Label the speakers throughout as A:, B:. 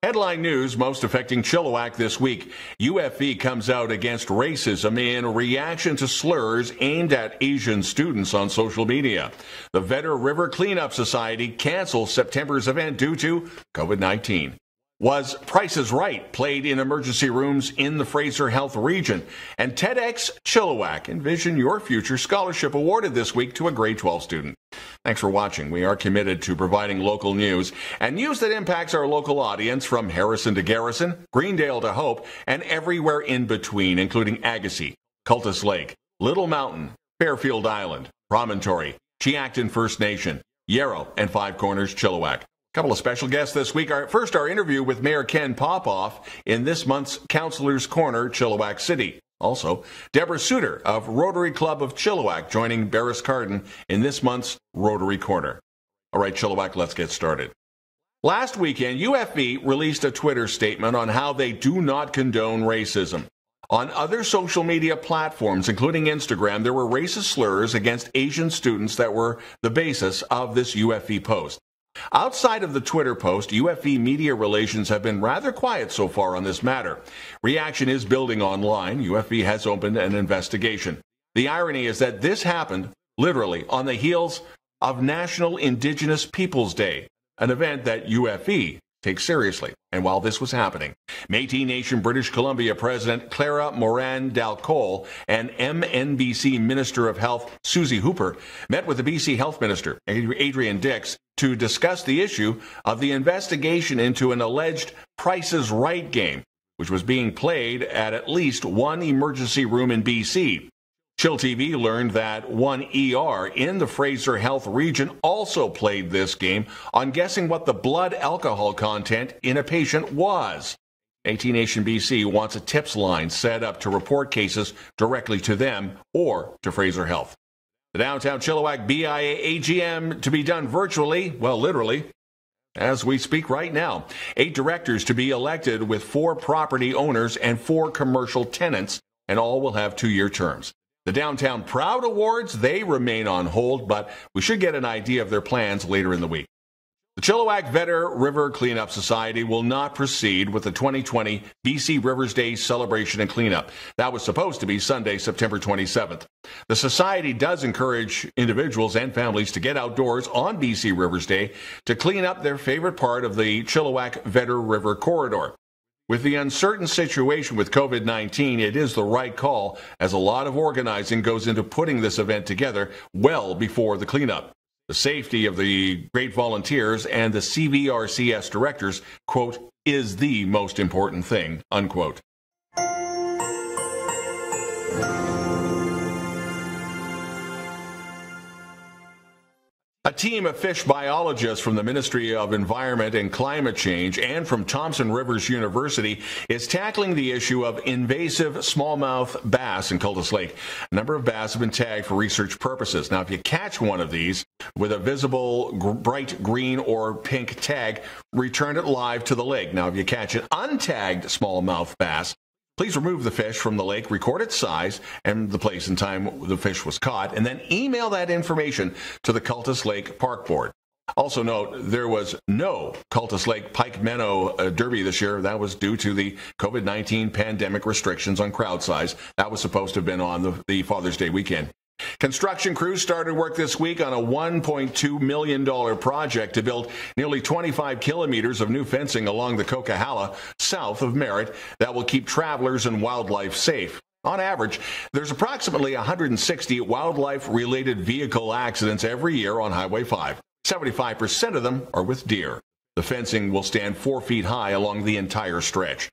A: Headline news most affecting Chilliwack this week. UFV comes out against racism in reaction to slurs aimed at Asian students on social media. The Vedder River Cleanup Society cancels September's event due to COVID-19. Was Price is Right played in emergency rooms in the Fraser Health region? And TEDxChilliwack, Envision Your Future scholarship awarded this week to a grade 12 student. Thanks for watching. We are committed to providing local news and news that impacts our local audience from Harrison to Garrison, Greendale to Hope, and everywhere in between, including Agassiz, Cultus Lake, Little Mountain, Fairfield Island, Promontory, Cheacton First Nation, Yarrow, and Five Corners, Chilliwack. Couple of special guests this week. First, our interview with Mayor Ken Popove in this month's Councillor's Corner, Chilliwack City. Also, Debora Soutar of Rotary Club of Chilliwack joining Barris Carden in this month's Rotary Corner. All right, Chilliwack, let's get started. Last weekend, UFV released a Twitter statement on how they do not condone racism. On other social media platforms, including Instagram, there were racist slurs against Asian students that were the basis of this UFV post. Outside of the Twitter post, UFV media relations have been rather quiet so far on this matter. Reaction is building online. UFV has opened an investigation. The irony is that this happened literally on the heels of National Indigenous Peoples Day, an event that UFV takes seriously. And while this was happening, Métis Nation British Columbia President Clara Moran-Dalcol and MNBC Minister of Health Susie Hooper met with the BC Health Minister, Adrian Dix, to discuss the issue of the investigation into an alleged Price is Right game, which was being played at least one emergency room in BC. chillTV learned that one ER in the Fraser Health region also played this game on guessing what the blood alcohol content in a patient was. Métis Nation BC wants a tips line set up to report cases directly to them or to Fraser Health. The downtown Chilliwack BIA AGM to be done virtually, well, literally, as we speak right now. 8 directors to be elected with 4 property owners and 4 commercial tenants, and all will have 2-year terms. The Downtown Proud Awards, they remain on hold, but we should get an idea of their plans later in the week. The Chilliwack Vedder River Cleanup Society will not proceed with the 2020 BC Rivers Day celebration and cleanup. That was supposed to be Sunday, September 27th. The Society does encourage individuals and families to get outdoors on BC Rivers Day to clean up their favorite part of the Chilliwack Vedder River corridor. With the uncertain situation with COVID-19, it is the right call, as a lot of organizing goes into putting this event together well before the cleanup. The safety of the great volunteers and the CVRCS directors, quote, is the most important thing, unquote. A team of fish biologists from the Ministry of Environment and Climate Change and from Thompson Rivers University is tackling the issue of invasive smallmouth bass in Cultus Lake. A number of bass have been tagged for research purposes. Now, if you catch one of these with a visible bright green or pink tag, return it live to the lake. Now, if you catch an untagged smallmouth bass, please remove the fish from the lake, record its size and the place and time the fish was caught, and then email that information to the Cultus Lake Park Board. Also note, there was no Cultus Lake Pike Minnow Derby this year. That was due to the COVID-19 pandemic restrictions on crowd size. That was supposed to have been on the Father's Day weekend. Construction crews started work this week on a $1.2 million project to build nearly 25 kilometers of new fencing along the Coquihalla south of Merritt that will keep travelers and wildlife safe. On average, there's approximately 160 wildlife-related vehicle accidents every year on Highway 5. 75% of them are with deer. The fencing will stand 4 feet high along the entire stretch.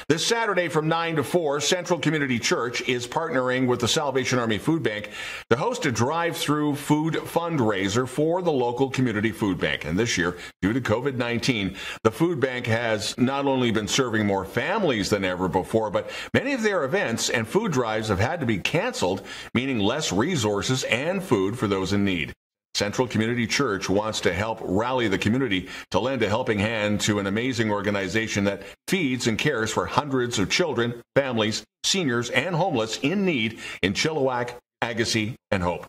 A: This Saturday from 9 to 4, Central Community Church is partnering with the Salvation Army Food Bank to host a drive-through food fundraiser for the local community food bank. And this year, due to COVID-19, the food bank has not only been serving more families than ever before, but many of their events and food drives have had to be canceled, meaning less resources and food for those in need. Central Community Church wants to help rally the community to lend a helping hand to an amazing organization that feeds and cares for hundreds of children, families, seniors, and homeless in need in Chilliwack, Agassiz, and Hope.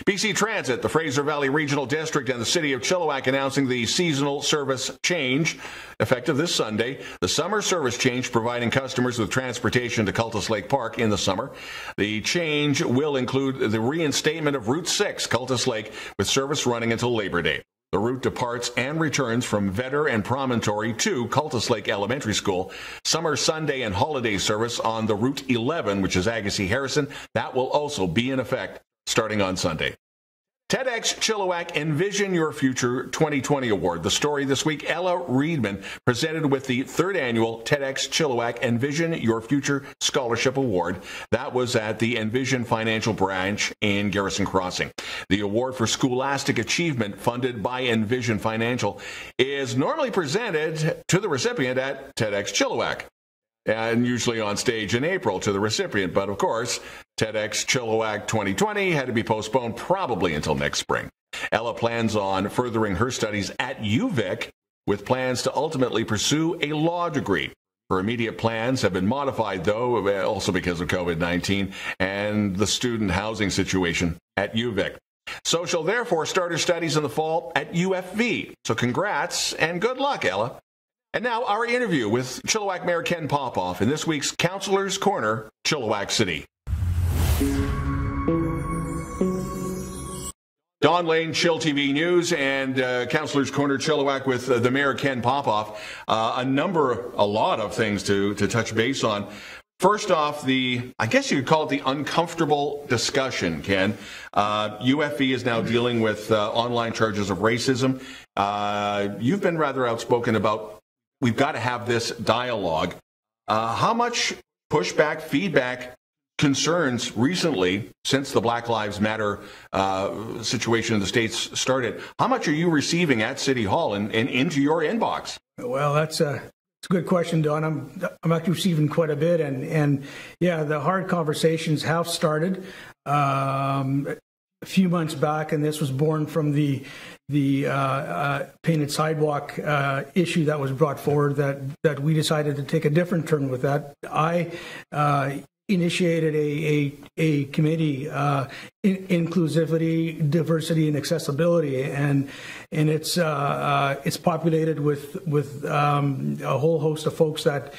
A: BC Transit, the Fraser Valley Regional District, and the City of Chilliwack announcing the seasonal service change effective this Sunday. The summer service change providing customers with transportation to Cultus Lake Park in the summer. The change will include the reinstatement of Route 6, Cultus Lake, with service running until Labor Day. The route departs and returns from Vedder and Promontory to Cultus Lake Elementary School. Summer Sunday and holiday service on the Route 11, which is Agassiz-Harrison, that will also be in effect starting on Sunday. TEDxChilliwack Envision Your Future 2020 Award. The story this week, Ella Reedman presented with the third annual TEDxChilliwack Envision Your Future Scholarship Award. That was at the Envision Financial Branch in Garrison Crossing. The award for scholastic achievement funded by Envision Financial is normally presented to the recipient at TEDxChilliwack, and usually on stage in April to the recipient. But of course, TEDxChilliwack 2020 had to be postponed probably until next spring. Ella plans on furthering her studies at UVic with plans to ultimately pursue a law degree. Her immediate plans have been modified, though, also because of COVID-19 and the student housing situation at UVic. So she'll therefore start her studies in the fall at UFV. So congrats and good luck, Ella. And now our interview with Chilliwack Mayor Ken Popove in this week's Councillor's Corner, Chilliwack City. Don Lehn, chillTV News, and Councillor's Corner, Chilliwack with the Mayor Ken Popove. A lot of things to touch base on. First off, I guess you could call it the uncomfortable discussion, Ken. UFE is now dealing with online charges of racism. You've been rather outspoken about we've got to have this dialogue. How much pushback, feedback, concerns recently, since the Black Lives Matter situation in the States started, how much are you receiving at City Hall and into your inbox?
B: Well, it's a good question, Don. I'm actually receiving quite a bit, and yeah, the hard conversations have started a few months back, and this was born from the painted sidewalk issue that was brought forward. That we decided to take a different turn with that. I initiated a committee, inclusivity, diversity, and accessibility, and it's populated with a whole host of folks that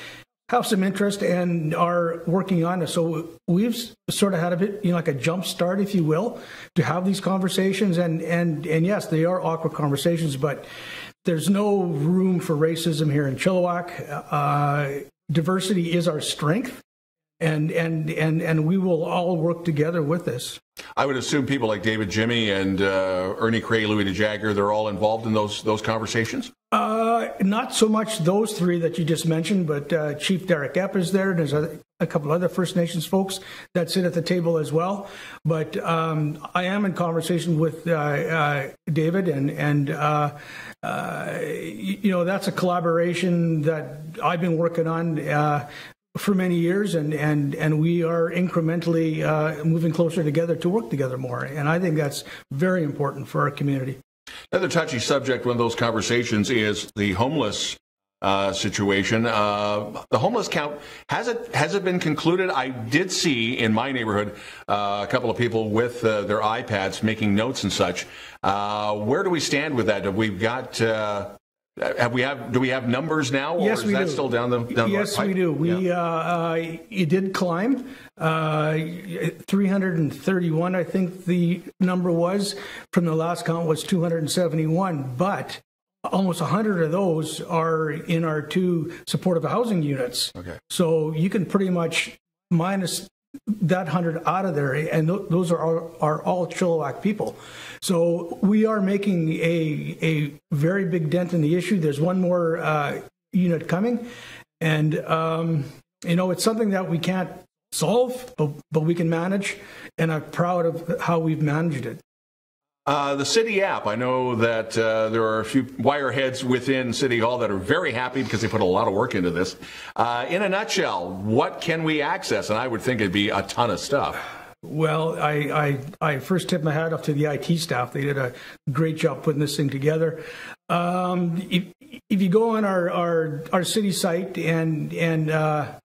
B: have some interest and are working on it. So we've sort of had a bit, like a jump start, if you will, to have these conversations. And yes, they are awkward conversations, but there's no room for racism here in Chilliwack. Diversity is our strength. And we will all work together with this.
A: I would assume people like David Jimmy and Ernie Cray, Louis DeJagger, they're all involved in those conversations?
B: Not so much those three that you just mentioned, but Chief Derek Epp is there. There's a couple other First Nations folks that sit at the table as well. But I am in conversation with David, and that's a collaboration that I've been working on for many years, and we are incrementally moving closer together to work together more. And I think that's very important for our community.
A: Another touchy subject, one of those conversations, is the homeless situation. The homeless count, has it been concluded? I did see in my neighborhood a couple of people with their iPads making notes and such. Where do we stand with that? Have we got... do we have numbers now, or
B: yes,
A: is that still down the
B: yes, we do. It did climb 331, I think the number was. From the last count was 271, but almost 100 of those are in our 2 supportive housing units. Okay. So you can pretty much minus that 100 out of there, and those are all Chilliwack people. So we are making a very big dent in the issue. There's one more unit coming, and it's something that we can't solve, but we can manage, and I'm proud of how we've managed it.
A: The city app, I know that there are a few wireheads within City Hall that are very happy because they put a lot of work into this. In a nutshell, what can we access? And I would think it'd be a ton of stuff.
B: Well, I first tip my hat off to the IT staff. They did a great job putting this thing together. if you go on our city site and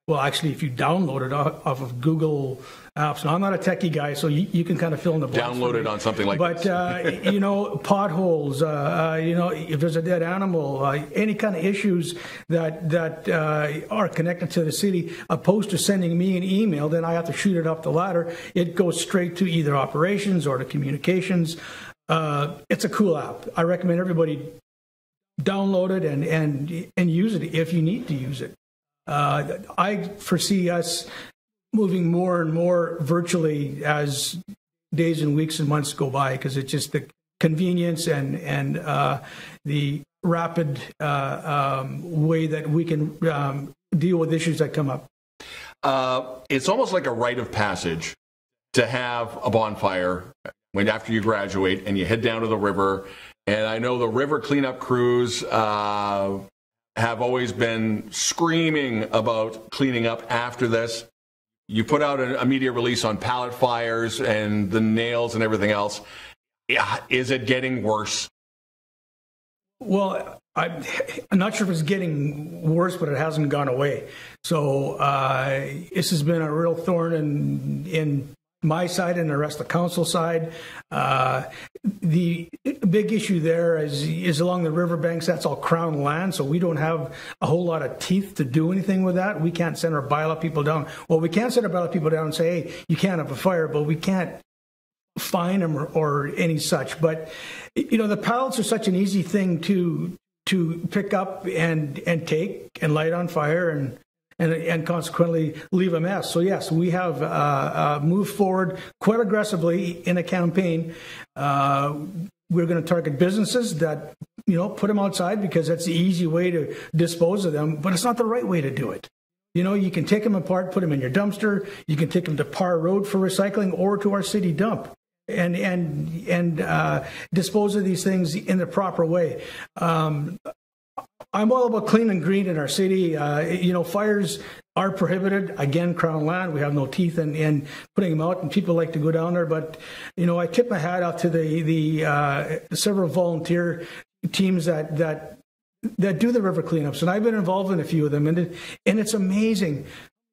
B: well, actually, if you download it off of Google Apps, now I'm not a techie guy, so you can kind of fill in the blanks.
A: Download it on something like this.
B: But, you know, potholes, you know, if there's a dead animal, any kind of issues that are connected to the city, opposed to sending me an email, then I have to shoot it up the ladder. It goes straight to either operations or to communications. It's a cool app. I recommend everybody download it and use it if you need to use it. I foresee us moving more and more virtually as days and weeks and months go by, because it's just the convenience and the rapid way that we can deal with issues that come up.
A: It's almost like a rite of passage to have a bonfire after you graduate and you head down to the river. And I know the river cleanup crews have always been screaming about cleaning up after this. You put out a media release on pallet fires and the nails and everything else. Is it getting worse?
B: Well, I'm not sure if it's getting worse, but it hasn't gone away. So this has been a real thorn in my side and the rest of the council side. The big issue there is along the riverbanks. That's all Crown land, so we don't have a whole lot of teeth to do anything with that. We can't send our bylaw people down. Well, we can send our bylaw people down and say, hey, you can't have a fire, but we can't fine them or any such. But, you know, the pallets are such an easy thing to pick up and take and light on fire and consequently leave a mess. So yes, we have moved forward quite aggressively in a campaign. We're going to target businesses that, you know, put them outside because that's the easy way to dispose of them, but it's not the right way to do it. You know, you can take them apart, put them in your dumpster. You can take them to Parr Road for recycling or to our city dump and dispose of these things in the proper way. I'm all about clean and green in our city. You know, fires are prohibited. Again, Crown land, we have no teeth in putting them out, and people like to go down there. But, you know, I tip my hat out to the several volunteer teams that do the river cleanups, and I've been involved in a few of them, and it's amazing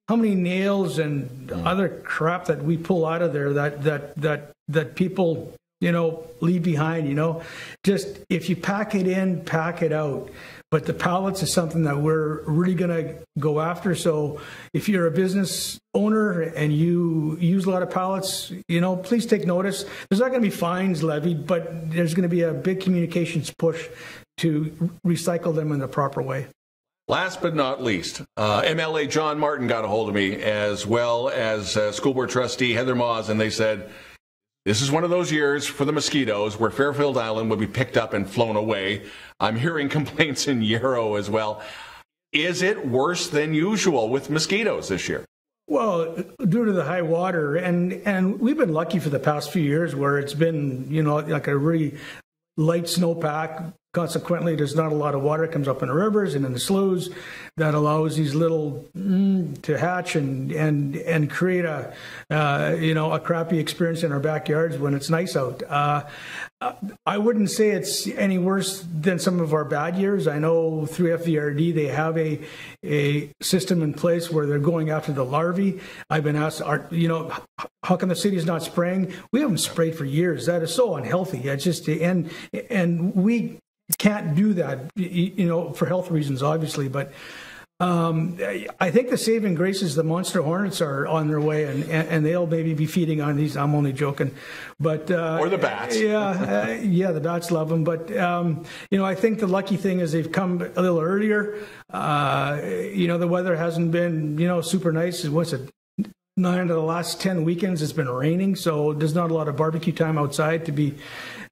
B: how many nails and other crap that we pull out of there that people, you know, leave behind. You know, just if you pack it in, pack it out. But the pallets is something that we're really going to go after. So if you're a business owner and you use a lot of pallets, you know, please take notice. There's not going to be fines levied, but there's going to be a big communications push to recycle them in the proper way.
A: Last but not least, MLA John Martin got a hold of me, as well as School Board Trustee Heather Maws, and they said, this is one of those years for the mosquitoes where Fairfield Island will be picked up and flown away. I'm hearing complaints in Yarrow as well. Is it worse than usual with mosquitoes this year?
B: Well, due to the high water, and we've been lucky for the past few years where it's been, you know, like a really light snowpack. Consequently, there's not a lot of water that comes up in the rivers and in the sloughs that allows these little to hatch and create a you know, a crappy experience in our backyards when it's nice out. I wouldn't say it's any worse than some of our bad years. I know through FVRD they have a system in place where they're going after the larvae. I've been asked, you know, how come the city is not spraying? We haven't sprayed for years. That is so unhealthy. It's just and we can't do that, you know, for health reasons, obviously. But I think the saving grace is the monster hornets are on their way, and they'll maybe be feeding on these. I'm only joking, but
A: or the bats.
B: Yeah, the bats love them. But you know, I think the lucky thing is they've come a little earlier. You know, the weather hasn't been, you know, super nice. What's it? 9 of the last 10 weekends it's been raining, so there's not a lot of barbecue time outside to be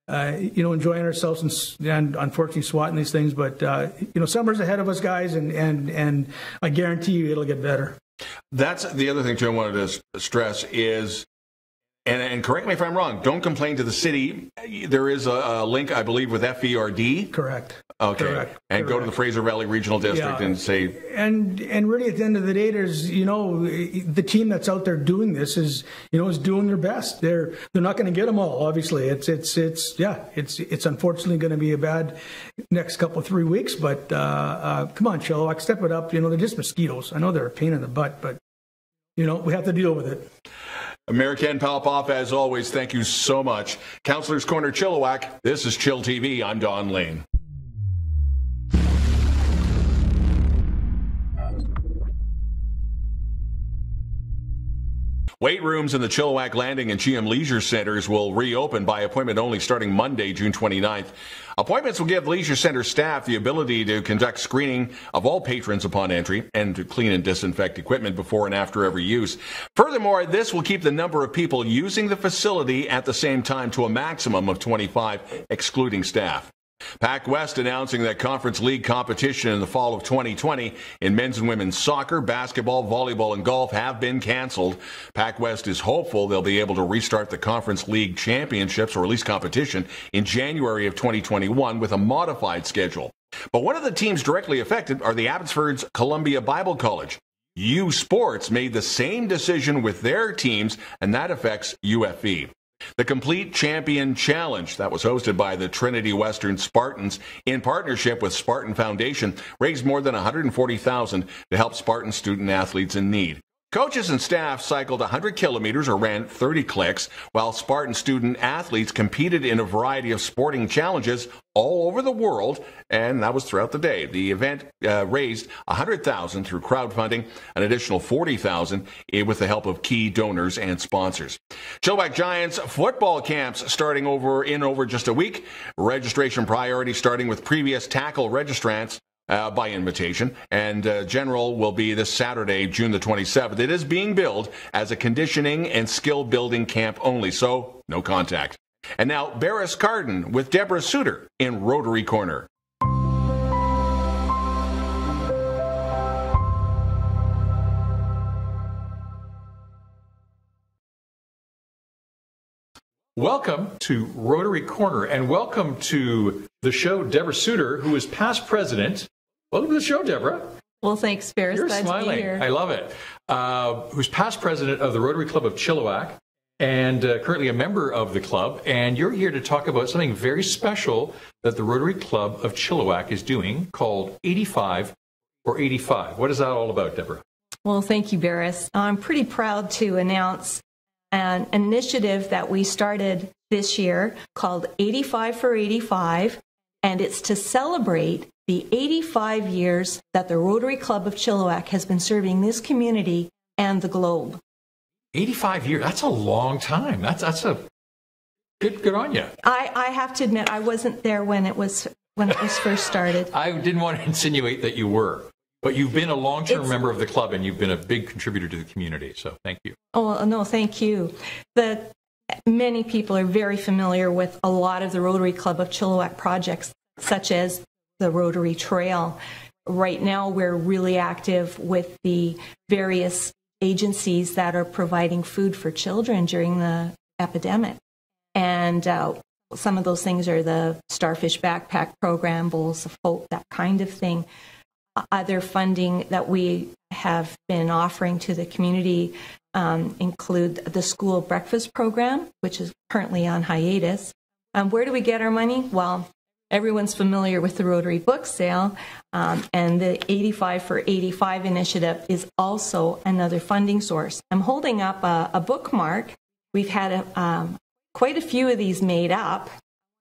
B: you know, enjoying ourselves and unfortunately swatting these things. But you know, summer's ahead of us, guys, and I guarantee you it'll get better.
A: That's the other thing too I wanted to stress is And correct me if I'm wrong, don't complain to the city. There is a link, I believe, with FERD.
B: Correct.
A: Okay.
B: Correct.
A: And go to the Fraser Valley Regional District and say...
B: And really, at the end of the day, there's, the team that's out there doing this is doing their best. They're not going to get them all, obviously. It's unfortunately going to be a bad next couple, 3 weeks, but come on, Chilliwack, step it up. They're just mosquitoes. I know they're a pain in the butt, but, we have to deal with it.
A: Mayor Ken Popove, as always, thank you so much. Councillor's Corner Chilliwack, this is Chill TV. I'm Don Lehn. Weight rooms in the Chilliwack Landing and GM Leisure Centers will reopen by appointment only starting Monday, June 29th. Appointments will give leisure center staff the ability to conduct screening of all patrons upon entry and to clean and disinfect equipment before and after every use. Furthermore, this will keep the number of people using the facility at the same time to a maximum of 25, excluding staff. Pac West announcing that Conference League competition in the fall of 2020 in men's and women's soccer, basketball, volleyball, and golf have been canceled. Pac West is hopeful they'll be able to restart the Conference League championships, or at least competition, in January of 2021 with a modified schedule. But one of the teams directly affected are the Abbotsford's Columbia Bible College. U Sports made the same decision with their teams, and that affects UFE. The Complete Champion Challenge that was hosted by the Trinity Western Spartans in partnership with Spartan Foundation raised more than $140,000 to help Spartan student athletes in need. Coaches and staff cycled 100 kilometers or ran 30 clicks, while Spartan student athletes competed in a variety of sporting challenges all over the world, and that was throughout the day. The event raised $100,000 through crowdfunding, an additional $40,000 with the help of key donors and sponsors. Chilliwack Giants football camps starting over just a week. Registration priority starting with previous tackle registrants by invitation, and general will be this Saturday, June the 27th. It is being billed as a conditioning and skill building camp only, so no contact. And now Barris Carden with Debora Soutar in Rotary Corner.
C: Welcome to Rotary Corner, and welcome to the show, Debora Soutar, who is past president. Welcome to the show, Debora.
D: Well, thanks, Barris.
C: You're
D: Glad
C: smiling.
D: to be here.
C: I love it. Who's past president of the Rotary Club of Chilliwack and currently a member of the club. And you're here to talk about something very special that the Rotary Club of Chilliwack is doing called 85 for 85. What is that all about, Debora?
D: Well, thank you, Barris. I'm pretty proud to announce an initiative that we started this year called 85 for 85, and it's to celebrate the 85 years that the Rotary Club of Chilliwack has been serving this community and the globe.
C: 85 years, that's a long time. That's a good on you.
D: I have to admit, I wasn't there when it was first started.
C: I didn't want to insinuate that you were. But you've been a long-term member of the club, and you've been a big contributor to the community, so thank you.
D: Oh, no, thank you. Many people are very familiar with a lot of the Rotary Club of Chilliwack projects, such as the Rotary Trail. Right now, we're really active with the various agencies that are providing food for children during the epidemic. And some of those things are the Starfish Backpack Program, Bowls of Hope, that kind of thing. Other funding that we have been offering to the community include the school breakfast program, which is currently on hiatus. Where do we get our money? Well, everyone's familiar with the Rotary Book Sale, and the 85 for 85 initiative is also another funding source. I'm holding up a bookmark. We've had quite a few of these made up.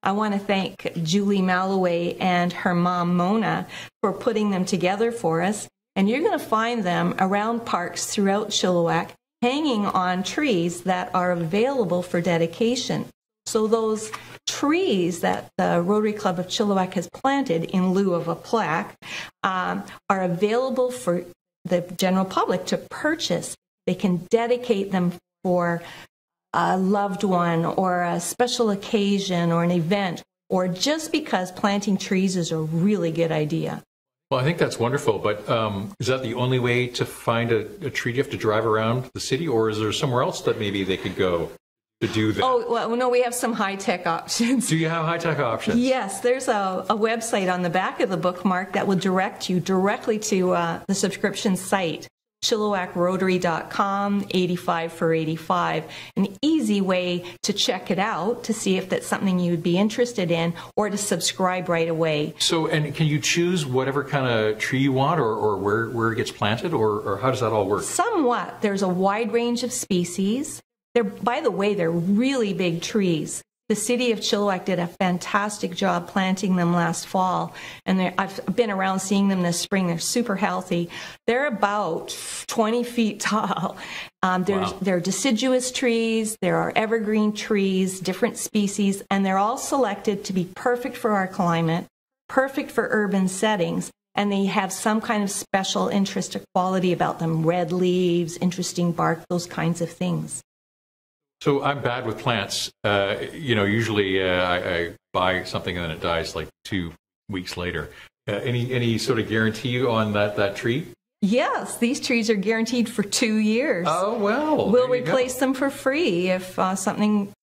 D: I want to thank Julie Malloway and her mom, Mona, for putting them together for us. And you're going to find them around parks throughout Chilliwack, hanging on trees that are available for dedication. So those trees that the Rotary Club of Chilliwack has planted in lieu of a plaque are available for the general public to purchase. They can dedicate them for a loved one or a special occasion or an event, or just because planting trees is a really good idea.
C: Well, I think that's wonderful, but is that the only way to find a tree? Do you have to drive around the city, or is there somewhere else that maybe they could go to do that?
D: Oh, well, no, we have some high-tech options.
C: Do you have high-tech options?
D: Yes, there's a website on the back of the bookmark that will direct you directly to the subscription site, ChilliwackRotary.com, 85 for 85. An easy way to check it out to see if that's something you'd be interested in or to subscribe right away.
C: So, and can you choose whatever kind of tree you want or where it gets planted, or how does that all work?
D: Somewhat. There's a wide range of species. By the way, they're really big trees. The city of Chilliwack did a fantastic job planting them last fall, and I've been around seeing them this spring. They're super healthy. They're about 20 feet tall. There are deciduous trees, there are evergreen trees, different species, and they're all selected to be perfect for our climate, perfect for urban settings, and they have some kind of special interest or quality about them, red leaves, interesting bark, those kinds of things.
C: So I'm bad with plants. Usually I buy something and then it dies like 2 weeks later. Any sort of guarantee on that tree?
D: Yes, these trees are guaranteed for 2 years.
C: Oh, well.
D: We'll replace them for free if something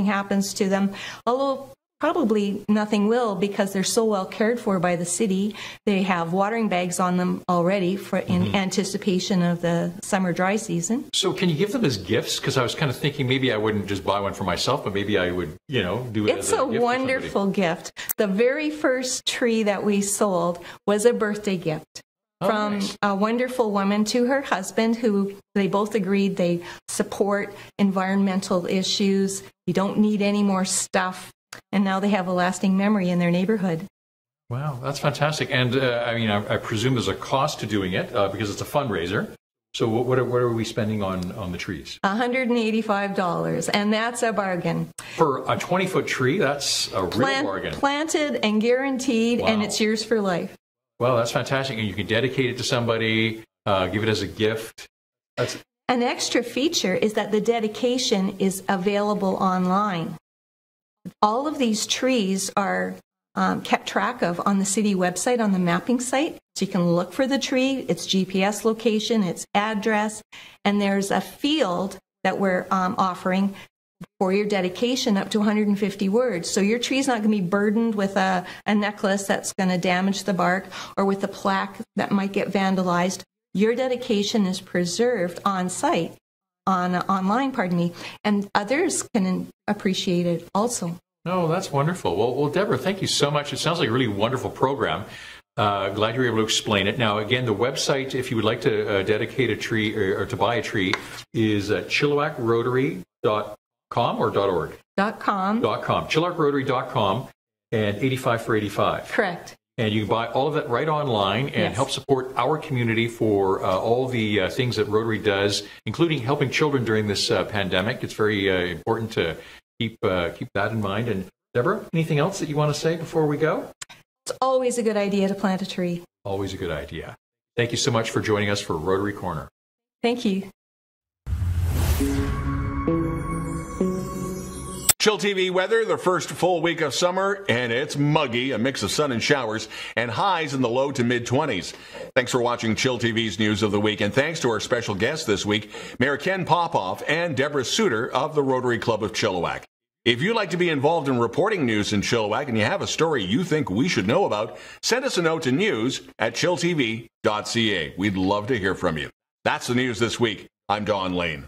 D: happens to them. Although probably nothing will, because they're so well cared for by the city. They have watering bags on them already in anticipation of the summer dry season.
C: So can you give them as gifts? Because I was kind of thinking maybe I wouldn't just buy one for myself, but maybe I would, do it as a gift.
D: It's a wonderful gift. The very first tree that we sold was a birthday gift from a wonderful woman to her husband, who they both agreed they support environmental issues. You don't need any more stuff. And now they have a lasting memory in their neighborhood.
C: Wow, that's fantastic. And I presume there's a cost to doing it because it's a fundraiser. So what are we spending on the trees?
D: $185, and that's a bargain.
C: For a 20-foot tree, that's a real bargain.
D: Planted and guaranteed, and it's yours for life.
C: Well, that's fantastic. And you can dedicate it to somebody, give it as a gift.
D: An extra feature is that the dedication is available online. All of these trees are kept track of on the city website, on the mapping site. So you can look for the tree, its GPS location, its address, and there's a field that we're offering for your dedication up to 150 words. So your tree's not going to be burdened with a necklace that's going to damage the bark or with a plaque that might get vandalized. Your dedication is preserved on site. Online, and others can appreciate it also.
C: Oh, that's wonderful. Well, Deborah, thank you so much. It sounds like a really wonderful program. Glad you were able to explain it. Now, again, the website, if you would like to dedicate a tree or to buy a tree, is ChilliwackRotary.com or .org?
D: .com.
C: ChilliwackRotary.com and 85 for 85.
D: Correct.
C: And you can buy all of that right online and help support our community for all the things that Rotary does, including helping children during this pandemic. It's very important to keep that in mind. And Deborah, anything else that you want to say before we go?
D: It's always a good idea to plant a tree.
C: Always a good idea. Thank you so much for joining us for Rotary Corner.
D: Thank you.
A: chillTV weather, the first full week of summer, and it's muggy, a mix of sun and showers, and highs in the low to mid-20s. Thanks for watching chillTV's News of the Week, and thanks to our special guests this week, Mayor Ken Popove and Debora Soutar of the Rotary Club of Chilliwack. If you'd like to be involved in reporting news in Chilliwack and you have a story you think we should know about, send us a note to news@chilltv.ca. We'd love to hear from you. That's the news this week. I'm Don Lehn.